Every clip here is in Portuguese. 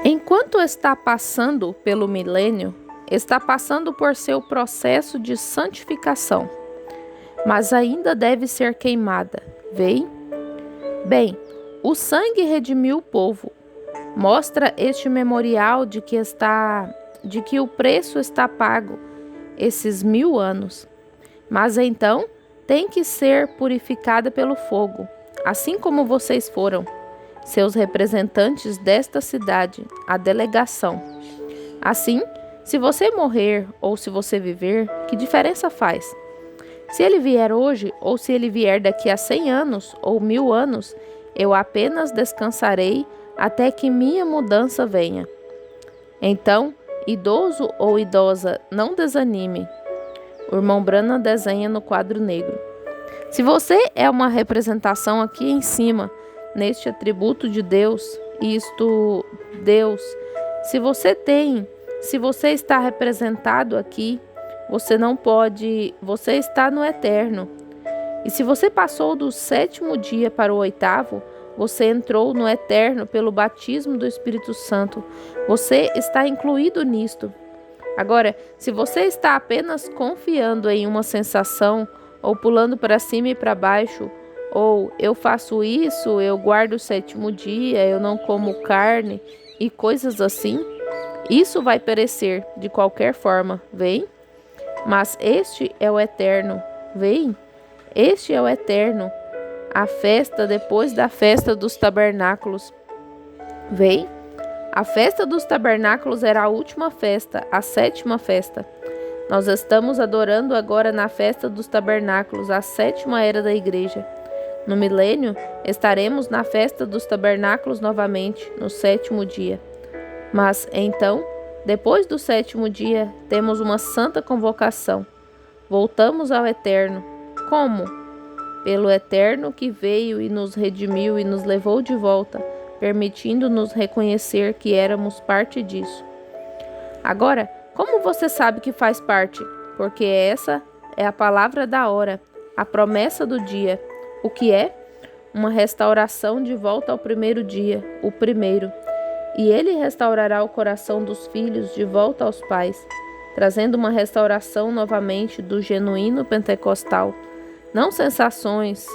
Enquanto está passando pelo milênio, está passando por seu processo de santificação, mas ainda deve ser queimada. Veem? Bem, o sangue redimiu o povo. Mostra este memorial de que o preço está pago esses 1000 anos. Mas então tem que ser purificada pelo fogo, assim como vocês foram, seus representantes desta cidade, a delegação. Assim, se você morrer ou se você viver, que diferença faz? Se ele vier hoje ou se ele vier daqui a 100 anos ou 1000 anos, eu apenas descansarei até que minha mudança venha. Então, idoso ou idosa, não desanime. O irmão Branham desenha no quadro negro. Se você é uma representação aqui em cima, neste atributo de Deus, Deus, se você está representado aqui, você está no eterno. E se você passou do 7º dia para o 8º, você entrou no eterno pelo batismo do Espírito Santo. Você está incluído nisto. Agora, se você está apenas confiando em uma sensação, ou pulando para cima e para baixo, ou eu faço isso, eu guardo o 7º dia, eu não como carne e coisas assim, isso vai perecer de qualquer forma, veem? Mas este é o eterno, veem? Este é o eterno, a festa depois da festa dos tabernáculos, veem? A festa dos tabernáculos era a última festa, a 7ª festa. Nós estamos adorando agora na festa dos tabernáculos, a 7ª era da igreja. No milênio, estaremos na festa dos tabernáculos novamente, no 7º dia. Mas, então, depois do 7º dia, temos uma santa convocação. Voltamos ao eterno. Como? Pelo eterno que veio e nos redimiu e nos levou de volta, permitindo-nos reconhecer que éramos parte disso. Agora, como você sabe que faz parte? Porque essa é a palavra da hora, a promessa do dia. O que é? Uma restauração de volta ao 1º dia, o primeiro. E ele restaurará o coração dos filhos de volta aos pais, trazendo uma restauração novamente do genuíno pentecostal, não sensações,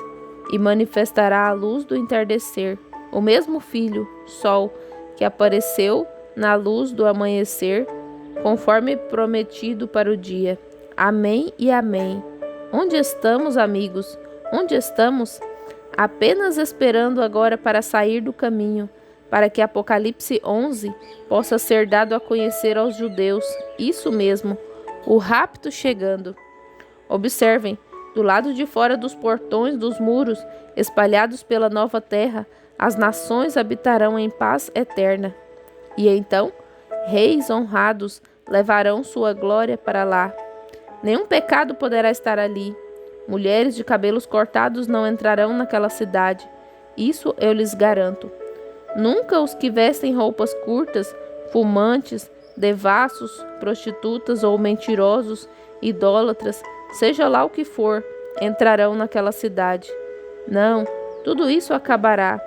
e manifestará a luz do entardecer, o mesmo Filho, Sol, que apareceu na luz do amanhecer, conforme prometido para o dia. Amém e amém. Onde estamos, amigos? Onde estamos? Apenas esperando agora para sair do caminho, para que Apocalipse 11 possa ser dado a conhecer aos judeus. Isso mesmo, o rapto chegando. Observem, do lado de fora dos portões dos muros, espalhados pela nova terra, as nações habitarão em paz eterna. E então, reis honrados levarão sua glória para lá. Nenhum pecado poderá estar ali. Mulheres de cabelos cortados não entrarão naquela cidade. Isso eu lhes garanto. Nunca os que vestem roupas curtas, fumantes, devassos, prostitutas ou mentirosos, idólatras, seja lá o que for, entrarão naquela cidade. Não, tudo isso acabará.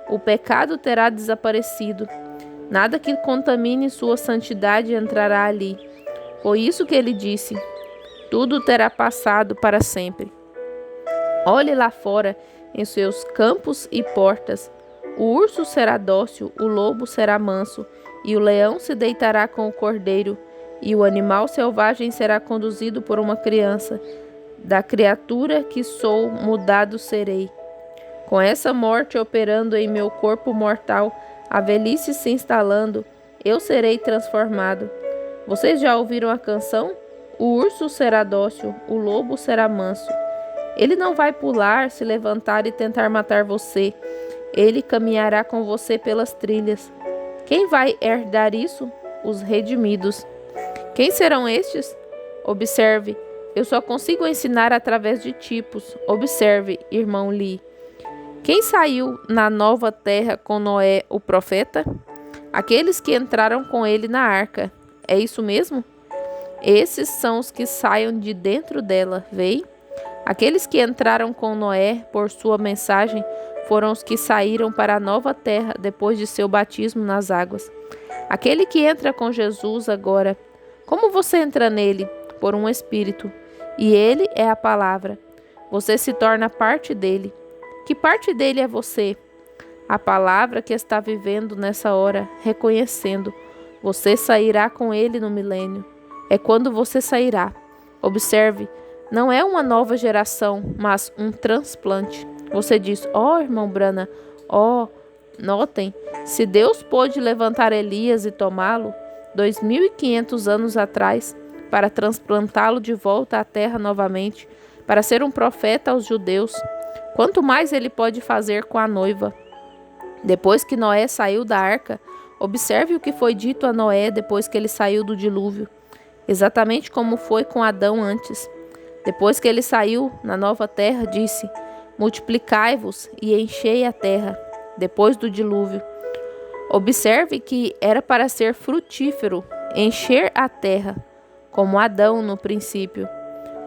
O pecado terá desaparecido. Nada que contamine sua santidade entrará ali. Foi isso que ele disse. Tudo terá passado para sempre. Olhe lá fora, em seus campos e portas. O urso será dócil, o lobo será manso, e o leão se deitará com o cordeiro, e o animal selvagem será conduzido por uma criança. Da criatura que sou, mudado serei. Com essa morte operando em meu corpo mortal, a velhice se instalando, eu serei transformado. Vocês já ouviram a canção? O urso será dócil, o lobo será manso. Ele não vai pular, se levantar e tentar matar você. Ele caminhará com você pelas trilhas. Quem vai herdar isso? Os redimidos. Quem serão estes? Observe, eu só consigo ensinar através de tipos. Observe, irmão Lee. Quem saiu na nova terra com Noé, o profeta? Aqueles que entraram com ele na arca. É isso mesmo? Esses são os que saiam de dentro dela, veem? Aqueles que entraram com Noé por sua mensagem foram os que saíram para a nova terra depois de seu batismo nas águas. Aquele que entra com Jesus agora, como você entra nele? Por um Espírito. E ele é a palavra. Você se torna parte dele. Que parte dele é você? A palavra que está vivendo nessa hora, reconhecendo. Você sairá com ele no milênio. É quando você sairá. Observe, não é uma nova geração, mas um transplante. Você diz, irmão Branham, notem, se Deus pôde levantar Elias e tomá-lo 2.500 anos atrás para transplantá-lo de volta à terra novamente, para ser um profeta aos judeus, quanto mais ele pode fazer com a noiva. Depois que Noé saiu da arca, observe o que foi dito a Noé depois que ele saiu do dilúvio, exatamente como foi com Adão antes. Depois que ele saiu na nova terra, disse, multiplicai-vos e enchei a terra. Depois do dilúvio, observe que era para ser frutífero, encher a terra, como Adão no princípio.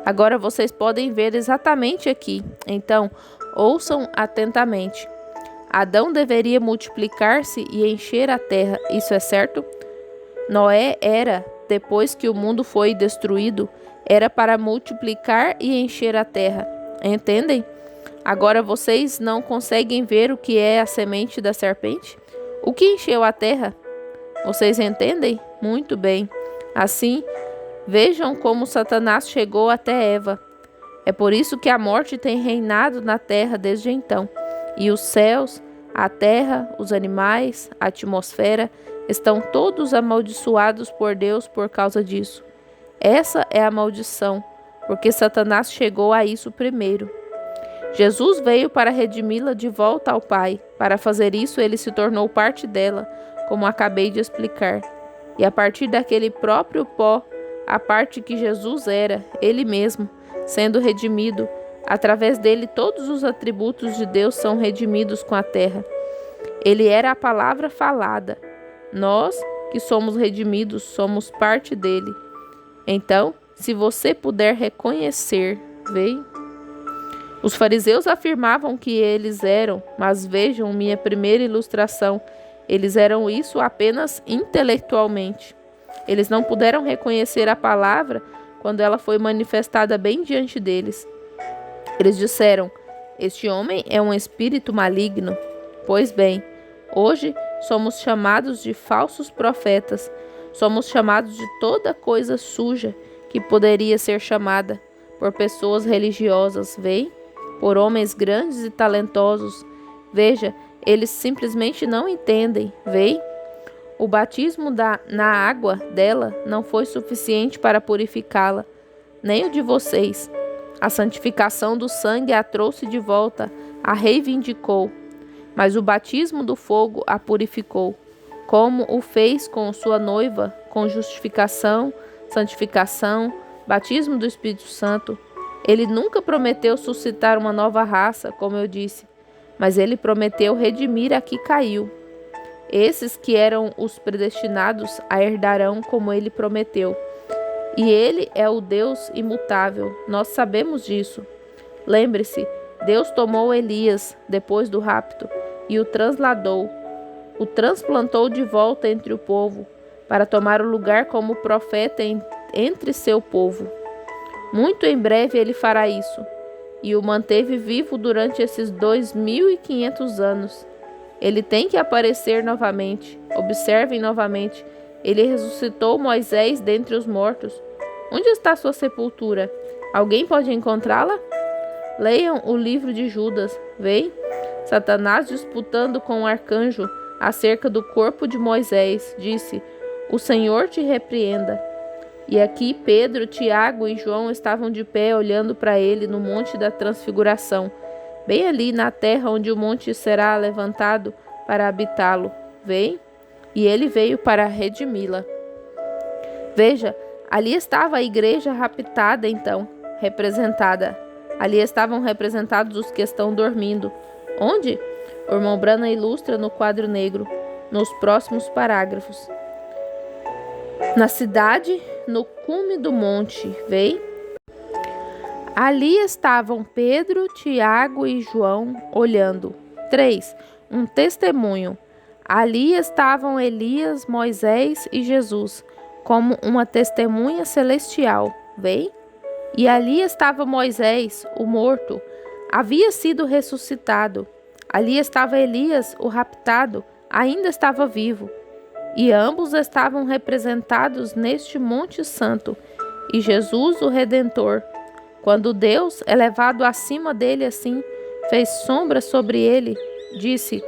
Agora vocês podem ver exatamente aqui. Então, ouçam atentamente. Adão deveria multiplicar-se e encher a terra, isso é certo? Noé era, depois que o mundo foi destruído, era para multiplicar e encher a terra. Entendem? Agora vocês não conseguem ver o que é a semente da serpente? O que encheu a terra? Vocês entendem? Muito bem. Assim, vejam como Satanás chegou até Eva. É por isso que a morte tem reinado na terra desde então. E os céus, a terra, os animais, a atmosfera, estão todos amaldiçoados por Deus por causa disso. Essa é a maldição, porque Satanás chegou a isso primeiro. Jesus veio para redimi-la de volta ao Pai. Para fazer isso, ele se tornou parte dela, como acabei de explicar. E a partir daquele próprio pó, a parte que Jesus era, ele mesmo, sendo redimido, através dele todos os atributos de Deus são redimidos com a terra. Ele era a palavra falada. Nós, que somos redimidos, somos parte dele. Então, se você puder reconhecer, vem. Os fariseus afirmavam que eles eram, mas vejam minha primeira ilustração, eles eram isso apenas intelectualmente. Eles não puderam reconhecer a palavra quando ela foi manifestada bem diante deles. Eles disseram, este homem é um espírito maligno. Pois bem, hoje somos chamados de falsos profetas, somos chamados de toda coisa suja que poderia ser chamada por pessoas religiosas, veem? Por homens grandes e talentosos. Veja, eles simplesmente não entendem, veem? O batismo na água dela não foi suficiente para purificá-la, nem o de vocês. A santificação do sangue a trouxe de volta, a reivindicou. Mas o batismo do fogo a purificou, como o fez com sua noiva, com justificação, santificação, batismo do Espírito Santo. Ele nunca prometeu suscitar uma nova raça, como eu disse, mas ele prometeu redimir a que caiu. Esses que eram os predestinados a herdarão como ele prometeu. E ele é o Deus imutável, nós sabemos disso. Lembre-se, Deus tomou Elias depois do rapto e o transladou, o transplantou de volta entre o povo, para tomar o lugar como profeta entre seu povo. Muito em breve ele fará isso, e o manteve vivo durante esses 2.500 anos. Ele tem que aparecer novamente. Observem novamente. Ele ressuscitou Moisés dentre os mortos. Onde está sua sepultura? Alguém pode encontrá-la? Leiam o livro de Judas. Veem? Satanás disputando com o arcanjo acerca do corpo de Moisés. Disse, o Senhor te repreenda. E aqui Pedro, Tiago e João estavam de pé olhando para ele no monte da transfiguração, bem ali na terra onde o monte será levantado para habitá-lo. Veem? E ele veio para redimi-la. Veja, ali estava a igreja raptada então, representada. Ali estavam representados os que estão dormindo. Onde? O irmão Branham ilustra no quadro negro, nos próximos parágrafos. Na cidade, no cume do monte, veem? Ali estavam Pedro, Tiago e João olhando. 3. Um testemunho. Ali estavam Elias, Moisés e Jesus, como uma testemunha celestial. Vê? E ali estava Moisés, o morto, havia sido ressuscitado. Ali estava Elias, o raptado, ainda estava vivo. E ambos estavam representados neste Monte Santo, e Jesus, o Redentor. Quando Deus, elevado acima dele assim, fez sombra sobre ele, disse: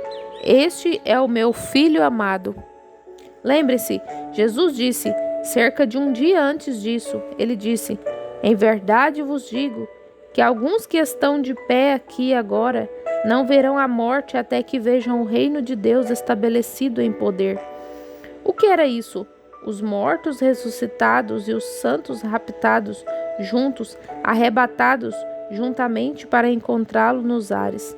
Este é o meu Filho amado. Lembre-se, Jesus disse, cerca de um dia antes disso, ele disse: Em verdade vos digo que alguns que estão de pé aqui agora não verão a morte até que vejam o reino de Deus estabelecido em poder. O que era isso? Os mortos ressuscitados e os santos raptados juntos, arrebatados juntamente para encontrá-lo nos ares.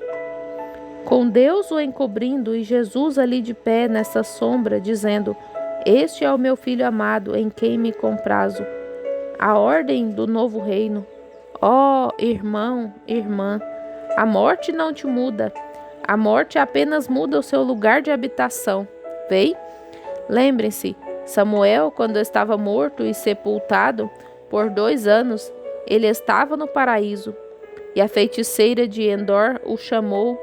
Com Deus o encobrindo e Jesus ali de pé nessa sombra, dizendo: Este é o meu Filho amado, em quem me comprazo. A ordem do novo reino. Ó, irmão, irmã, a morte não te muda. A morte apenas muda o seu lugar de habitação. Vê? Lembrem-se, Samuel, quando estava morto e sepultado por 2 anos, ele estava no paraíso. E a feiticeira de Endor o chamou,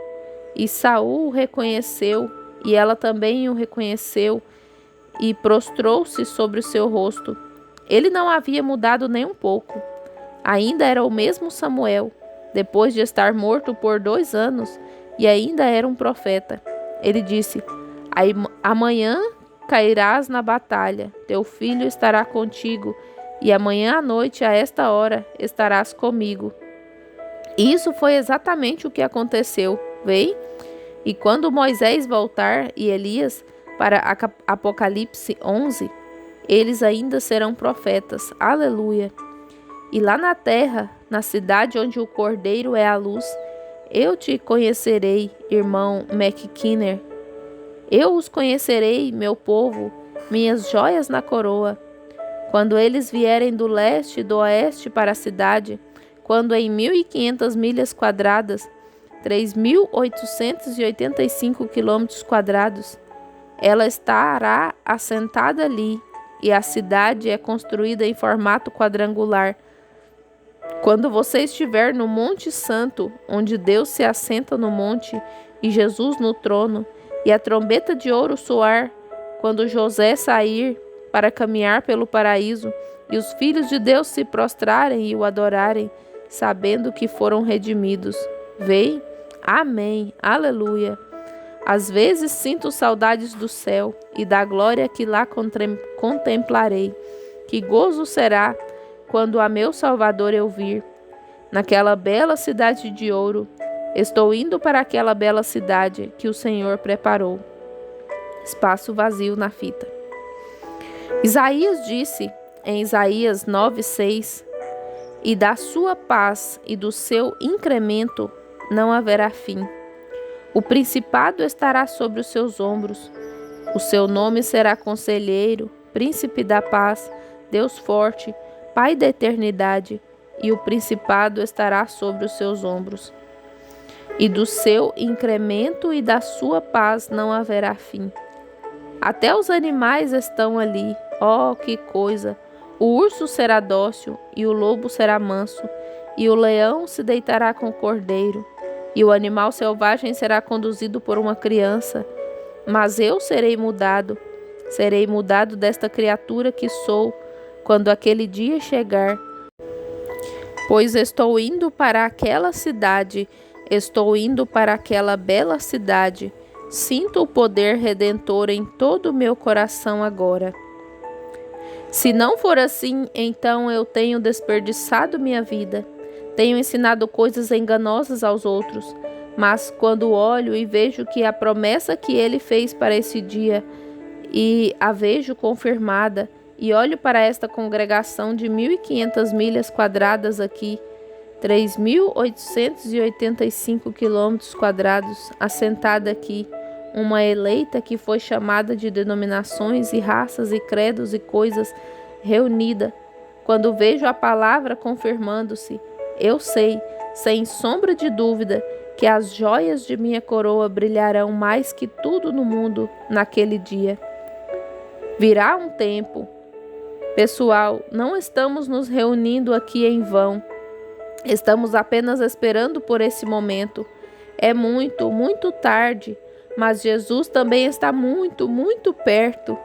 e Saul o reconheceu, e ela também o reconheceu, e prostrou-se sobre o seu rosto. Ele não havia mudado nem um pouco. Ainda era o mesmo Samuel, depois de estar morto por 2 anos, e ainda era um profeta. Ele disse: Amanhã cairás na batalha, teu filho estará contigo, e amanhã à noite, a esta hora, estarás comigo. Isso foi exatamente o que aconteceu, vê? E quando Moisés voltar e Elias para Apocalipse 11, eles ainda serão profetas. Aleluia! E lá na terra, na cidade onde o Cordeiro é a luz, eu te conhecerei, irmão McKinner. Eu os conhecerei, meu povo, minhas joias na coroa. Quando eles vierem do leste e do oeste para a cidade, quando em 1.500 milhas quadradas, 3.885 quilômetros quadrados, ela estará assentada ali, e a cidade é construída em formato quadrangular. Quando você estiver no Monte Santo, onde Deus se assenta no monte e Jesus no trono, e a trombeta de ouro soar, quando José sair para caminhar pelo paraíso, e os filhos de Deus se prostrarem e o adorarem, sabendo que foram redimidos. Vê? Amém. Aleluia. Às vezes sinto saudades do céu e da glória que lá contemplarei. Que gozo será quando a meu Salvador eu vir. Naquela bela cidade de ouro, estou indo para aquela bela cidade que o Senhor preparou. Espaço vazio na fita. Isaías disse em Isaías 9:6: E da sua paz e do seu incremento não haverá fim. O principado estará sobre os seus ombros. O seu nome será Conselheiro, Príncipe da Paz, Deus Forte, Pai da Eternidade, e o principado estará sobre os seus ombros. E do seu incremento e da sua paz não haverá fim. Até os animais estão ali. Oh, que coisa! O urso será dócil, e o lobo será manso, e o leão se deitará com o cordeiro, e o animal selvagem será conduzido por uma criança. Mas eu serei mudado desta criatura que sou, quando aquele dia chegar. Pois estou indo para aquela cidade, estou indo para aquela bela cidade. Sinto o poder redentor em todo o meu coração agora. Se não for assim, então eu tenho desperdiçado minha vida. Tenho ensinado coisas enganosas aos outros. Mas quando olho e vejo que a promessa que ele fez para esse dia, e a vejo confirmada, e olho para esta congregação de 1.500 milhas quadradas aqui, 3.885 quilômetros quadrados, assentada aqui, uma eleita que foi chamada de denominações e raças e credos e coisas reunida. Quando vejo a palavra confirmando-se, eu sei, sem sombra de dúvida, que as joias de minha coroa brilharão mais que tudo no mundo naquele dia. Virá um tempo. Pessoal, não estamos nos reunindo aqui em vão. Estamos apenas esperando por esse momento. É muito, muito tarde, mas Jesus também está muito, muito perto.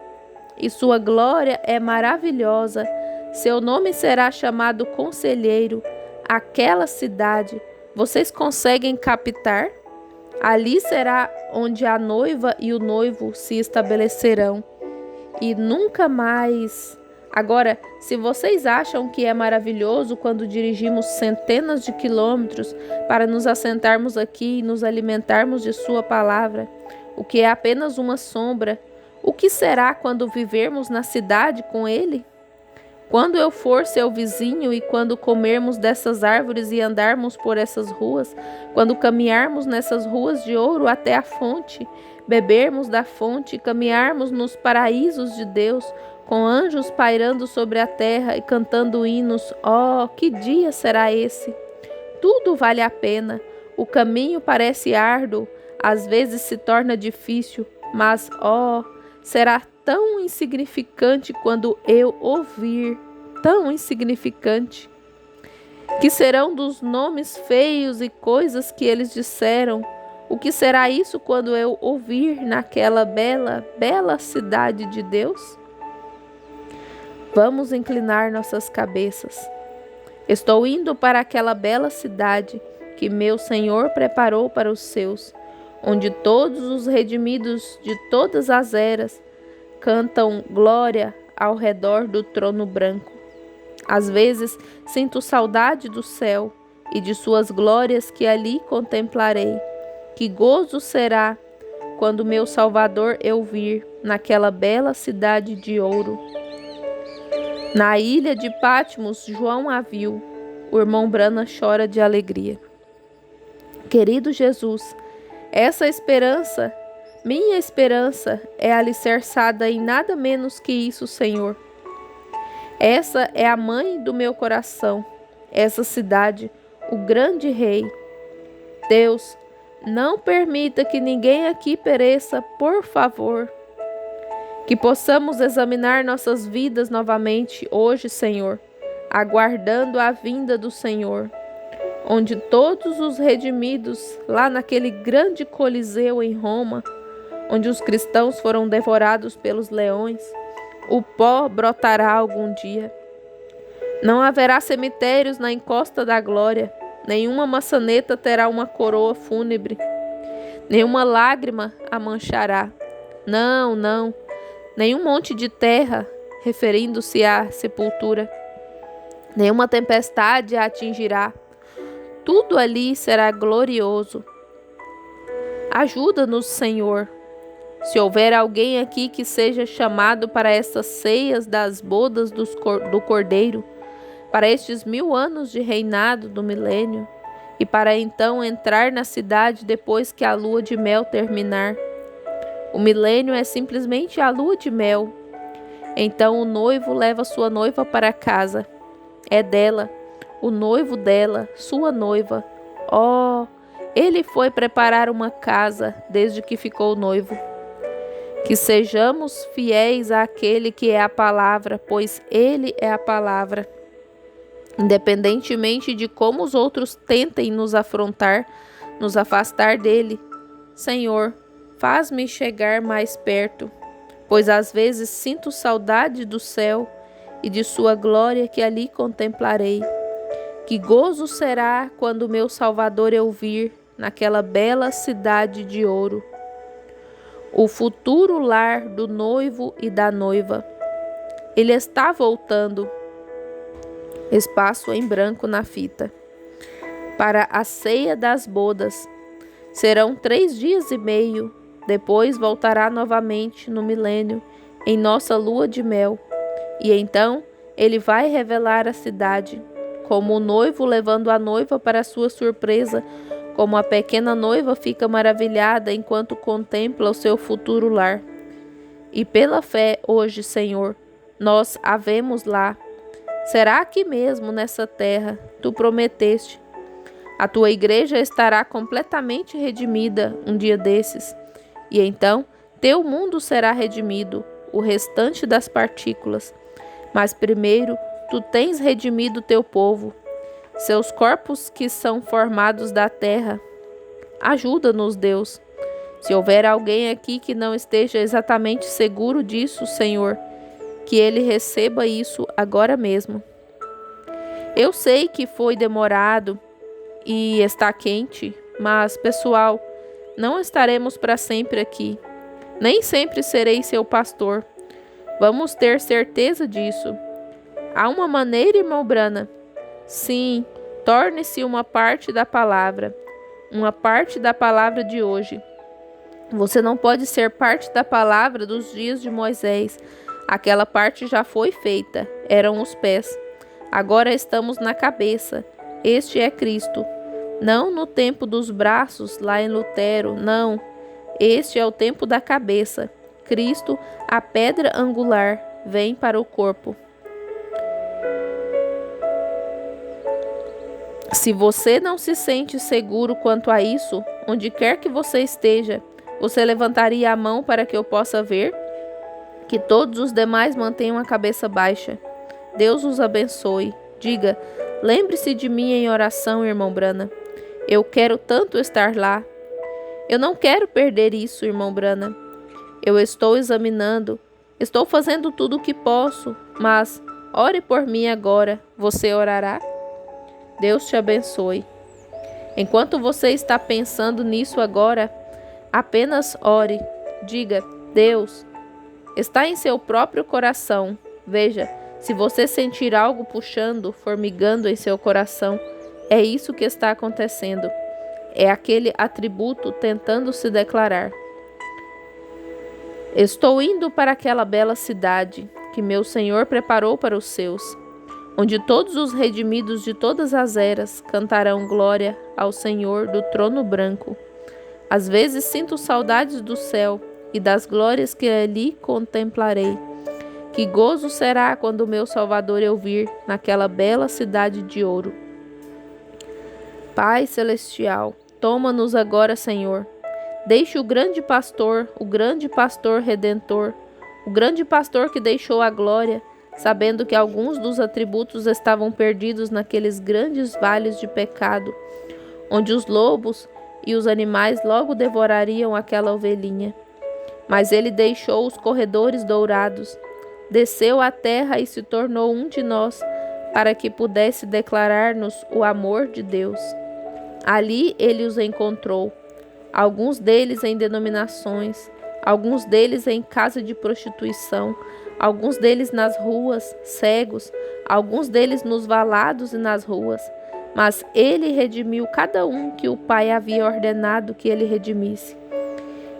E sua glória é maravilhosa. Seu nome será chamado Conselheiro. Aquela cidade, vocês conseguem captar? Ali será onde a noiva e o noivo se estabelecerão. E nunca mais. Agora, se vocês acham que é maravilhoso quando dirigimos centenas de quilômetros para nos assentarmos aqui e nos alimentarmos de sua palavra, o que é apenas uma sombra, o que será quando vivermos na cidade com ele? Quando eu for seu vizinho e quando comermos dessas árvores e andarmos por essas ruas, quando caminharmos nessas ruas de ouro até a fonte, bebermos da fonte e caminharmos nos paraísos de Deus, com anjos pairando sobre a terra e cantando hinos, oh, que dia será esse? Tudo vale a pena. O caminho parece árduo, às vezes se torna difícil, mas, oh, será tão insignificante quando eu ouvir, tão insignificante. Que serão dos nomes feios e coisas que eles disseram? O que será isso quando eu ouvir naquela bela, bela cidade de Deus? Vamos inclinar nossas cabeças. Estou indo para aquela bela cidade que meu Senhor preparou para os seus, onde todos os redimidos de todas as eras cantam glória ao redor do trono branco. Às vezes sinto saudade do céu e de suas glórias que ali contemplarei. Que gozo será quando meu Salvador eu vir naquela bela cidade de ouro. Na ilha de Patmos, João a viu. O irmão Brana chora de alegria. Querido Jesus, essa esperança, minha esperança, é alicerçada em nada menos que isso, Senhor. Essa é a mãe do meu coração, essa cidade, o grande rei. Deus, não permita que ninguém aqui pereça, por favor. Que possamos examinar nossas vidas novamente hoje, Senhor, aguardando a vinda do Senhor, onde todos os redimidos, lá naquele grande coliseu em Roma, onde os cristãos foram devorados pelos leões, o pó brotará algum dia. Não haverá cemitérios na encosta da glória, nenhuma maçaneta terá uma coroa fúnebre, nenhuma lágrima a manchará. Não, não. Nenhum monte de terra, referindo-se à sepultura, nenhuma tempestade a atingirá. Tudo ali será glorioso. Ajuda-nos, Senhor. Se houver alguém aqui que seja chamado para estas ceias das bodas do Cordeiro, para estes 1000 anos de reinado do milênio, e para então entrar na cidade depois que a lua de mel terminar. O milênio é simplesmente a lua de mel. Então o noivo leva sua noiva para casa. É dela, o noivo dela, sua noiva. Oh, ele foi preparar uma casa desde que ficou noivo. Que sejamos fiéis àquele que é a palavra, pois ele é a palavra. Independentemente de como os outros tentem nos afrontar, nos afastar dele. Senhor, faz-me chegar mais perto, pois às vezes sinto saudade do céu e de sua glória que ali contemplarei. Que gozo será quando meu Salvador eu vir naquela bela cidade de ouro. O futuro lar do noivo e da noiva. Ele está voltando. Espaço em branco na fita. Para a ceia das bodas. Serão 3 dias e meio. Depois voltará novamente no milênio, em nossa lua de mel. E então ele vai revelar a cidade, como o noivo levando a noiva para sua surpresa, como a pequena noiva fica maravilhada enquanto contempla o seu futuro lar. E pela fé hoje, Senhor, nós a vemos lá. Será aqui mesmo nessa terra, tu prometeste. A tua igreja estará completamente redimida um dia desses. E então, teu mundo será redimido, o restante das partículas. Mas primeiro, tu tens redimido teu povo, seus corpos que são formados da terra. Ajuda-nos, Deus. Se houver alguém aqui que não esteja exatamente seguro disso, Senhor, que ele receba isso agora mesmo. Eu sei que foi demorado e está quente, mas, pessoal, não estaremos para sempre aqui. Nem sempre serei seu pastor. Vamos ter certeza disso. Há uma maneira, irmão Brana? Sim, torne-se uma parte da palavra de hoje. Você não pode ser parte da palavra dos dias de Moisés. Aquela parte já foi feita, eram os pés. Agora estamos na cabeça. Este é Cristo. Não no tempo dos braços, lá em Lutero, não. Este é o tempo da cabeça. Cristo, a pedra angular, vem para o corpo. Se você não se sente seguro quanto a isso, onde quer que você esteja, você levantaria a mão para que eu possa ver? Que todos os demais mantenham a cabeça baixa. Deus os abençoe. Diga, lembre-se de mim em oração, irmão Brana. Eu quero tanto estar lá. Eu não quero perder isso, irmão Brana. Eu estou examinando, estou fazendo tudo o que posso, mas ore por mim agora. Você orará? Deus te abençoe. Enquanto você está pensando nisso agora, apenas ore. Diga, Deus, está em seu próprio coração. Veja, se você sentir algo puxando, formigando em seu coração, é isso que está acontecendo. É aquele atributo tentando se declarar. Estou indo para aquela bela cidade que meu Senhor preparou para os seus, onde todos os redimidos de todas as eras cantarão glória ao Senhor do trono branco. Às vezes sinto saudades do céu e das glórias que ali contemplarei. Que gozo será quando o meu Salvador eu vir naquela bela cidade de ouro. Pai celestial, toma-nos agora, Senhor. Deixe o grande pastor redentor, o grande pastor que deixou a glória, sabendo que alguns dos atributos estavam perdidos naqueles grandes vales de pecado, onde os lobos e os animais logo devorariam aquela ovelhinha. Mas ele deixou os corredores dourados, desceu à terra e se tornou um de nós, para que pudesse declarar-nos o amor de Deus. Ali ele os encontrou, alguns deles em denominações, alguns deles em casa de prostituição, alguns deles nas ruas, cegos, alguns deles nos valados e nas ruas. Mas ele redimiu cada um que o Pai havia ordenado que ele redimisse.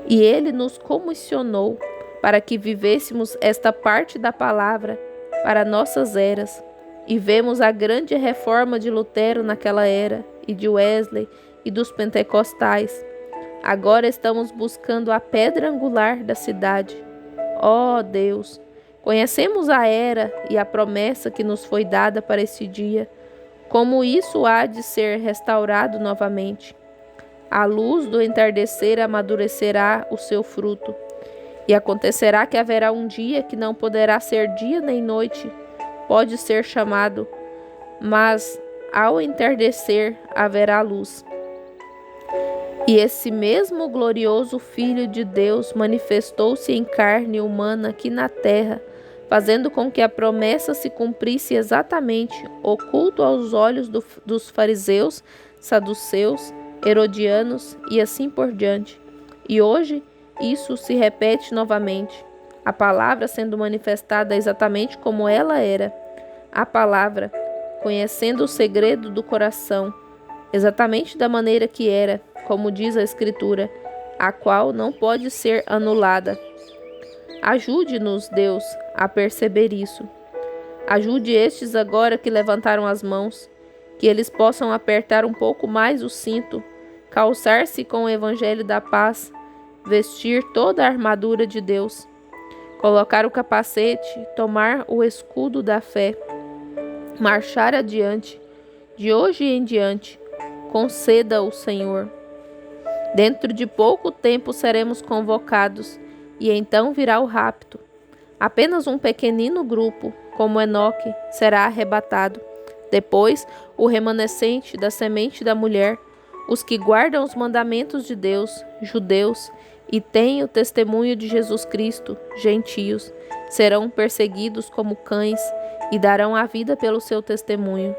E ele nos comissionou para que vivêssemos esta parte da palavra para nossas eras. E vemos a grande reforma de Lutero naquela era, e de Wesley e dos pentecostais. Agora estamos buscando a pedra angular da cidade. Ó Deus, conhecemos a era e a promessa que nos foi dada para esse dia, como isso há de ser restaurado novamente. A luz do entardecer amadurecerá o seu fruto, e acontecerá que haverá um dia que não poderá ser dia nem noite, pode ser chamado, mas ao entardecer haverá luz. E esse mesmo glorioso Filho de Deus manifestou-se em carne humana aqui na terra, fazendo com que a promessa se cumprisse exatamente, oculto aos olhos dos fariseus, saduceus, herodianos e assim por diante. E hoje isso se repete novamente, a palavra sendo manifestada exatamente como ela era. A palavra, conhecendo o segredo do coração, exatamente da maneira que era, como diz a Escritura, a qual não pode ser anulada. Ajude-nos, Deus, a perceber isso. Ajude estes agora que levantaram as mãos, que eles possam apertar um pouco mais o cinto, calçar-se com o evangelho da paz, vestir toda a armadura de Deus, colocar o capacete, tomar o escudo da fé, marchar adiante, de hoje em diante, conceda o Senhor. Dentro de pouco tempo seremos convocados, e então virá o rapto. Apenas um pequenino grupo, como Enoque, será arrebatado. Depois, o remanescente da semente da mulher, os que guardam os mandamentos de Deus, judeus, e têm o testemunho de Jesus Cristo, gentios, serão perseguidos como cães e darão a vida pelo seu testemunho.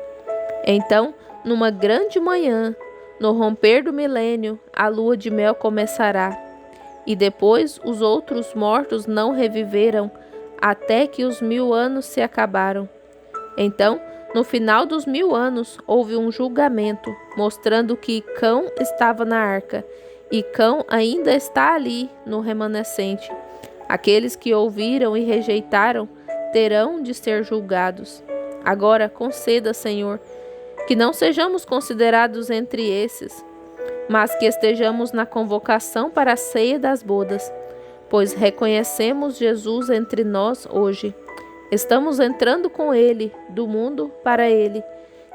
Então, numa grande manhã, no romper do milênio, a lua de mel começará. E depois os outros mortos não reviverão, até que os 1000 anos se acabaram. Então, no final dos 1000 anos, houve um julgamento, mostrando que Cão estava na arca, e Cão ainda está ali no remanescente. Aqueles que ouviram e rejeitaram terão de ser julgados. Agora, conceda, Senhor, que não sejamos considerados entre esses, mas que estejamos na convocação para a ceia das bodas, pois reconhecemos Jesus entre nós hoje. Estamos entrando com Ele, do mundo para Ele,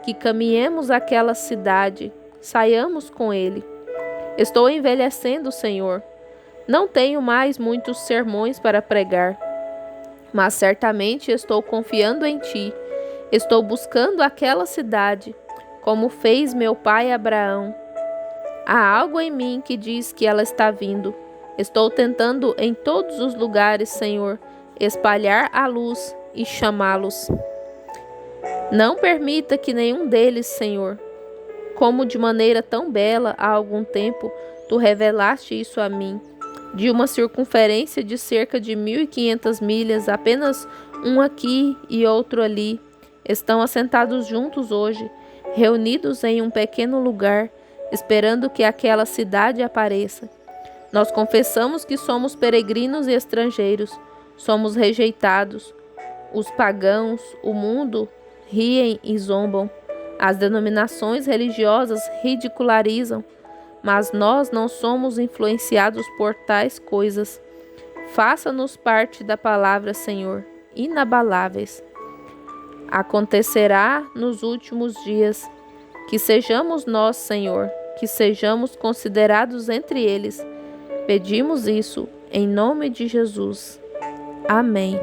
que caminhemos àquela cidade, saiamos com Ele. Estou envelhecendo, Senhor. Não tenho mais muitos sermões para pregar, mas certamente estou confiando em Ti. Estou buscando aquela cidade, como fez meu pai Abraão. Há algo em mim que diz que ela está vindo. Estou tentando em todos os lugares, Senhor, espalhar a luz e chamá-los. Não permita que nenhum deles, Senhor, como de maneira tão bela há algum tempo Tu revelaste isso a mim, de uma circunferência de cerca de 1500 milhas, apenas um aqui e outro ali, estão assentados juntos hoje, reunidos em um pequeno lugar, esperando que aquela cidade apareça. Nós confessamos que somos peregrinos e estrangeiros, somos rejeitados. Os pagãos, o mundo, riem e zombam. As denominações religiosas ridicularizam, mas nós não somos influenciados por tais coisas. Faça-nos parte da palavra, Senhor, inabaláveis. Acontecerá nos últimos dias que sejamos nós, Senhor, que sejamos considerados entre eles. Pedimos isso em nome de Jesus. Amém.